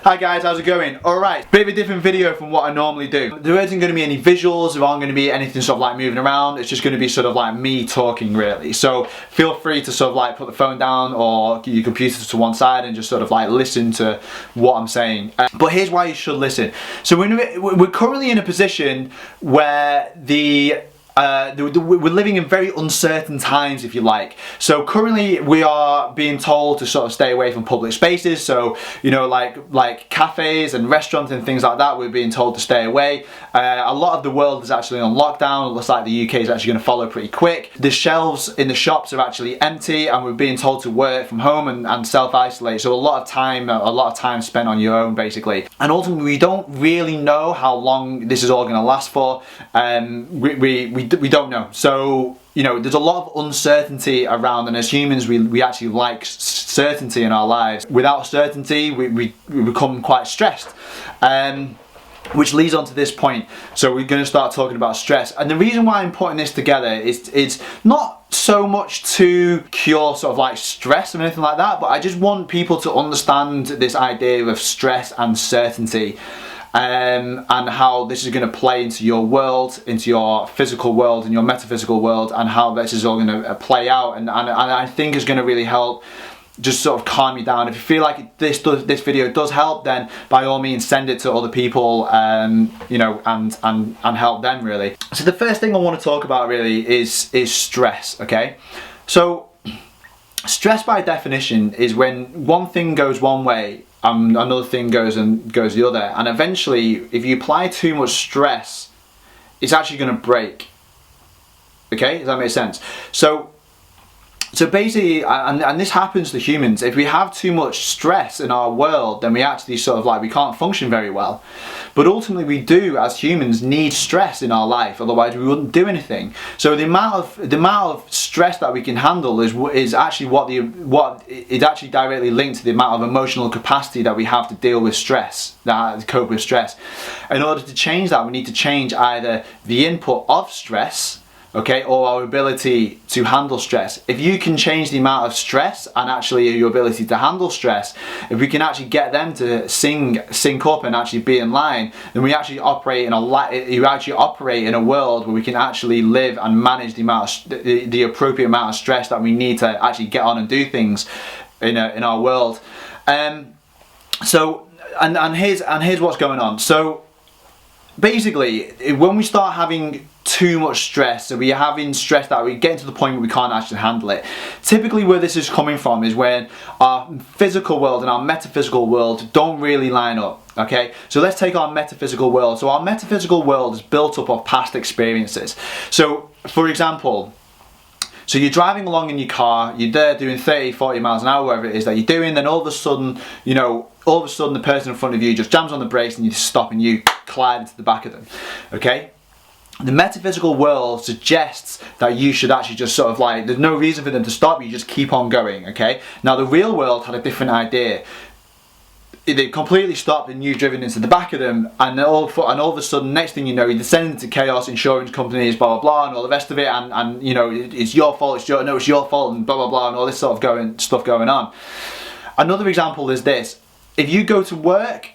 Hi guys, how's it going? Alright, bit of a different video from what I normally do. There isn't going to be any visuals, there aren't going to be anything sort of like moving around, it's just going to be sort of like me talking really. So feel free to sort of like put the phone down or your computer to one side and just sort of like listen to what I'm saying. But here's why you should listen. So we're currently in a position where we're living in very uncertain times, if you like. So currently we are being told to sort of stay away from public spaces. So, you know, like cafes and restaurants and things like that, we're being told to stay away. A lot of the world is actually on lockdown. It looks like the UK is actually going to follow pretty quick. The shelves in the shops are actually empty and we're being told to work from home and self-isolate. So a lot of time spent on your own basically. And ultimately we don't really know how long this is all going to last for. We don't know. So, you know, there's a lot of uncertainty around, and as humans we actually like certainty in our lives. Without certainty we become quite stressed. Which leads on to this point. So we're going to start talking about stress. And the reason why I'm putting this together is not so much to cure sort of like stress or anything like that, but I just want people to understand this idea of stress and certainty. And how this is going to play into your world, into your physical world and your metaphysical world, and how this is all going to play out, and I think is going to really help just sort of calm you down. If you feel like this video does help, then by all means send it to other people, you know, and help them really. So the first thing I want to talk about really is stress. Okay, so stress by definition is when one thing goes one way, another thing goes the other, and eventually if you apply too much stress it's actually going to break. Okay, does that make sense? So basically, and this happens to humans, if we have too much stress in our world, then we actually sort of like, we can't function very well. But ultimately we do, as humans, need stress in our life, otherwise we wouldn't do anything. So the amount of stress that we can handle is actually what is actually directly linked to the amount of emotional capacity that we have to deal with stress, to cope with stress. In order to change that, we need to change either the input of stress, okay, or our ability to handle stress. If you can change the amount of stress and actually your ability to handle stress, if we can actually get them to sync up and actually be in line, then we actually operate in a world where we can actually live and manage the appropriate amount of stress that we need to actually get on and do things in our world. So here's what's going on. So basically, when we start having too much stress, so we're having stress that we get to the point where we can't actually handle it. Typically where this is coming from is when our physical world and our metaphysical world don't really line up. Okay, so let's take our metaphysical world. So our metaphysical world is built up of past experiences. So for example, so you're driving along in your car, you're there doing 30, 40 miles an hour, whatever it is that you're doing, then all of a sudden, you know, the person in front of you just jams on the brakes and you stop and you collide into the back of them. Okay? The metaphysical world suggests that you should actually just sort of like, there's no reason for them to stop, you just keep on going, okay? Now the real world had a different idea. They completely stopped and you've driven into the back of them, and all of a sudden, next thing you know, you're descending into chaos, insurance companies, blah blah blah, and all the rest of it, and you know, it's your fault, it's your fault, and blah blah blah, and all this sort of stuff going on. Another example is this: if you go to work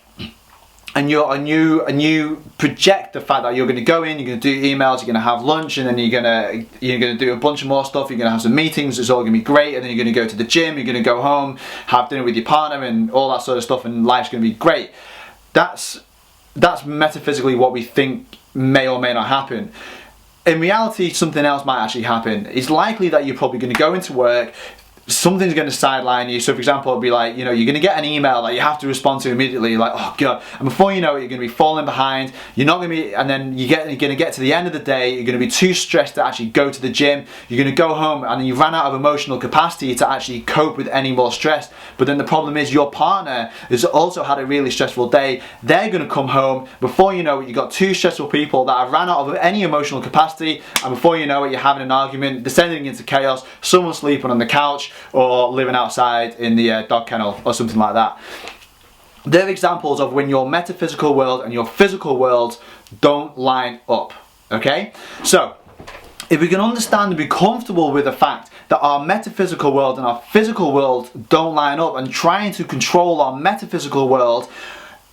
and you project the fact that you're going to go in, you're going to do emails, you're going to have lunch, and then you're going to do a bunch of more stuff, you're going to have some meetings, it's all going to be great, and then you're going to go to the gym, you're going to go home, have dinner with your partner and all that sort of stuff, and life's going to be great. That's metaphysically what we think may or may not happen. In reality, something else might actually happen. It's likely that you're probably going to go into work, something's going to sideline you. So for example, it'll be like, you know, you're going to get an email that you have to respond to immediately. You're like, oh god, and before you know it, you're going to be falling behind. You're not going to be, and then you're going to get to the end of the day, you're going to be too stressed to actually go to the gym. You're going to go home and you ran out of emotional capacity to actually cope with any more stress. But then the problem is your partner has also had a really stressful day. They're going to come home. Before you know it, you've got two stressful people that have ran out of any emotional capacity, and before you know it, you're having an argument, descending into chaos, someone sleeping on the couch, or living outside in the dog kennel or something like that. They're examples of when your metaphysical world and your physical world don't line up. Okay? So if we can understand and be comfortable with the fact that our metaphysical world and our physical world don't line up, and trying to control our metaphysical world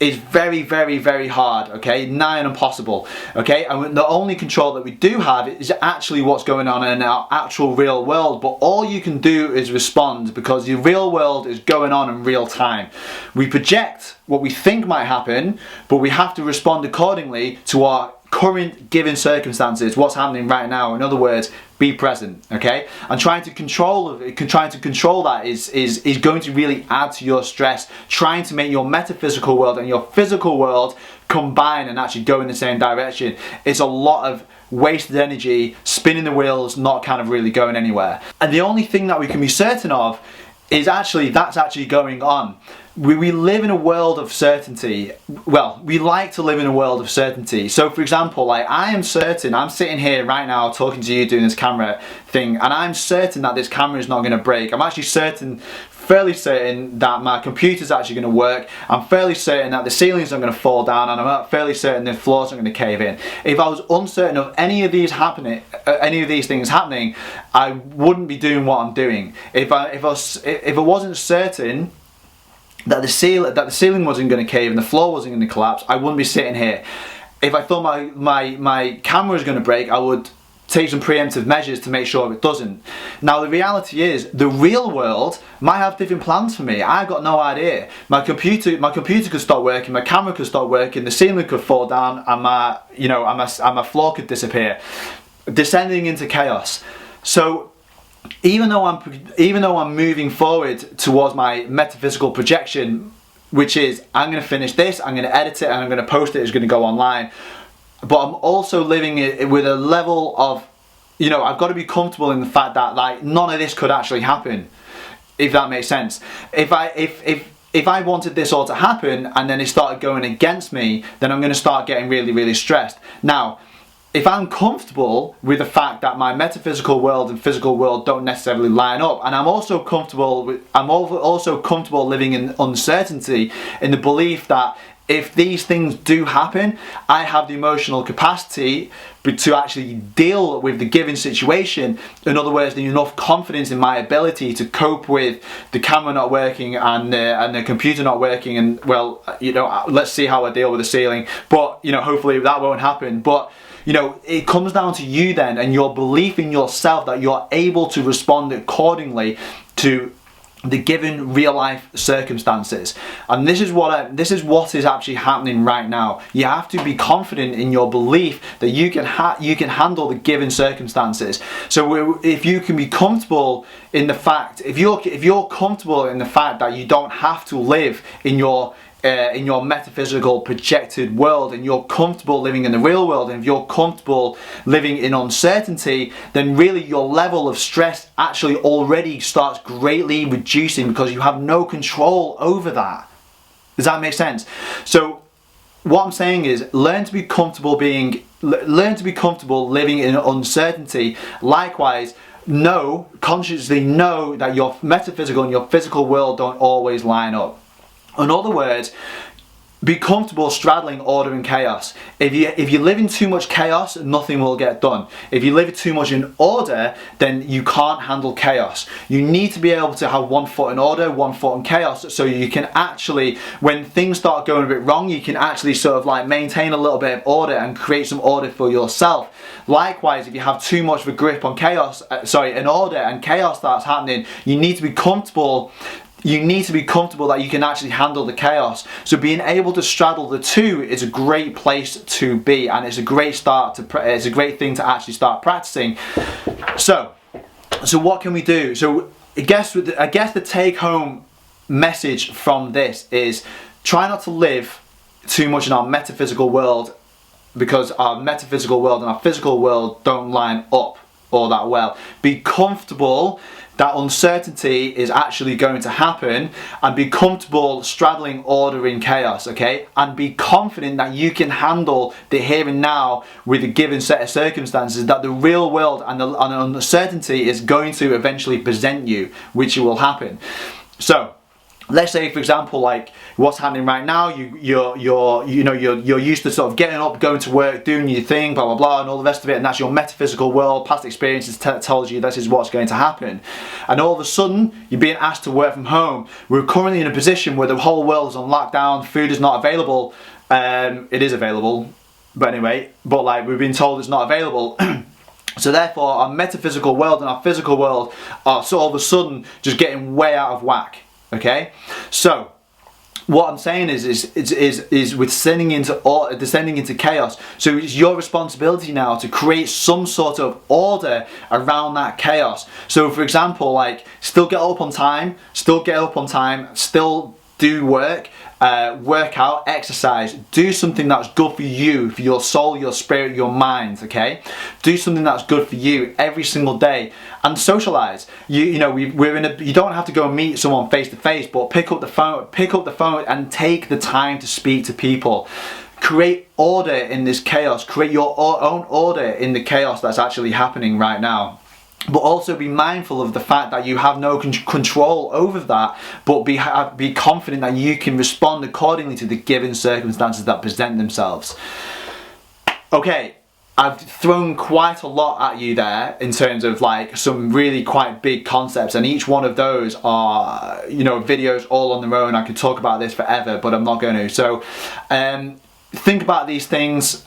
is very, very, very hard, okay? Nigh on impossible, okay? And the only control that we do have is actually what's going on in our actual real world, but all you can do is respond, because the real world is going on in real time. We project what we think might happen, but we have to respond accordingly to our current given circumstances, what's happening right now. In other words, be present, okay? And trying to control that is going to really add to your stress, trying to make your metaphysical world and your physical world combine and actually go in the same direction. It's a lot of wasted energy, spinning the wheels, not kind of really going anywhere. And the only thing that we can be certain of is that's actually going on. We live in a world of certainty. Well, we like to live in a world of certainty. So for example, like, I am certain, I'm sitting here right now talking to you, doing this camera thing, and I'm certain that this camera is not going to break. I'm actually fairly certain that my computer's actually going to work. I'm fairly certain that the ceiling's not going to fall down, and I'm fairly certain the floor's not going to cave in. If I was uncertain of any of these things happening, I wouldn't be doing what I'm doing. If I wasn't certain that the ceiling wasn't going to cave and the floor wasn't going to collapse, I wouldn't be sitting here. If I thought my camera was going to break, I would take some preemptive measures to make sure it doesn't. Now the reality is, the real world might have different plans for me. I've got no idea. My computer could stop working, my camera could stop working, the ceiling could fall down, and my floor could disappear, descending into chaos. So even though I'm moving forward towards my metaphysical projection, which is, I'm going to finish this, I'm going to edit it, and I'm going to post it, it's going to go online, but I'm also living it with a level of, I've got to be comfortable in the fact that, like, none of this could actually happen, if that makes sense. If I wanted this all to happen and then it started going against me, then I'm going to start getting really, really stressed. Now, if I'm comfortable with the fact that my metaphysical world and physical world don't necessarily line up, and I'm also comfortable living in uncertainty, in the belief that if these things do happen, I have the emotional capacity to actually deal with the given situation. In other words, there's enough confidence in my ability to cope with the camera not working and the computer not working, and let's see how I deal with the ceiling. But hopefully that won't happen. But it comes down to you then, and your belief in yourself that you're able to respond accordingly to the given real life circumstances. And this is what is actually happening right now. You have to be confident in your belief that you can handle the given circumstances. So if you can be comfortable in the fact, if you're comfortable in the fact that you don't have to live in your metaphysical projected world, and you're comfortable living in the real world, and if you're comfortable living in uncertainty, then really your level of stress actually already starts greatly reducing, because you have no control over that. Does that make sense? So what I'm saying is, learn to be comfortable living in uncertainty. Likewise, consciously know that your metaphysical and your physical world don't always line up. In other words, be comfortable straddling order and chaos. If you live in too much chaos, nothing will get done. If you live too much in order, then you can't handle chaos. You need to be able to have one foot in order, one foot in chaos, so you can actually, when things start going a bit wrong, you can actually sort of like maintain a little bit of order and create some order for yourself. Likewise, if you have too much of a grip on in order, and chaos starts happening, you need to be comfortable that you can actually handle the chaos. So being able to straddle the two is a great place to be, and it's a great it's a great thing to actually start practicing. So what can we do? So I guess the take home message from this is, try not to live too much in our metaphysical world, because our metaphysical world and our physical world don't line up all that well. Be comfortable that uncertainty is actually going to happen, and be comfortable straddling order in chaos, okay? And be confident that you can handle the here and now with a given set of circumstances, that the real world and the uncertainty is going to eventually present you, which will happen. So let's say, for example, like what's happening right now, you're used to sort of getting up, going to work, doing your thing, blah blah blah, and all the rest of it, and that's your metaphysical world. Past experiences tells you this is what's going to happen, and all of a sudden you're being asked to work from home. We're currently in a position where the whole world is on lockdown, food is not available. It is available, but anyway, but like we've been told it's not available. So therefore, our metaphysical world and our physical world are so all of a sudden just getting way out of whack. Okay, so what I'm saying is we're descending into chaos. So it's your responsibility now to create some sort of order around that chaos. So for example, like still get up on time, still do work, work out, exercise, do something that's good for you, for your soul, your spirit, your mind, okay? Do something that's good for you every single day, and socialize. You don't have to go and meet someone face to face, but pick up the phone and take the time to speak to people. Create order in this chaos, create your own order in the chaos that's actually happening right now. But also be mindful of the fact that you have no control over that, but be confident that you can respond accordingly to the given circumstances that present themselves. Okay, I've thrown quite a lot at you there in terms of like some really quite big concepts, and each one of those are, videos all on their own. I could talk about this forever, but I'm not going to. So think about these things.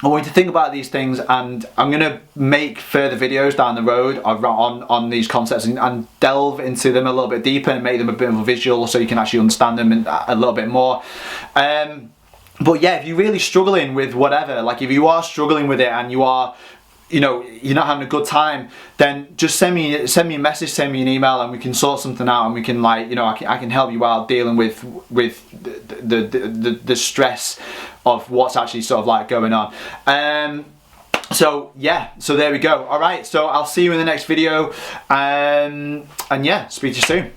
I want you to think about these things, and I'm going to make further videos down the road on these concepts and delve into them a little bit deeper and make them a bit more visual so you can actually understand them a little bit more. But yeah, if you're really struggling with whatever, like if you are struggling with it and you are, you're not having a good time, then just send me a message, send me an email, and we can sort something out, and we can I can help you out dealing with the stress of what's actually sort of like going on. So yeah, so there we go. All right, so I'll see you in the next video, and yeah, speak to you soon.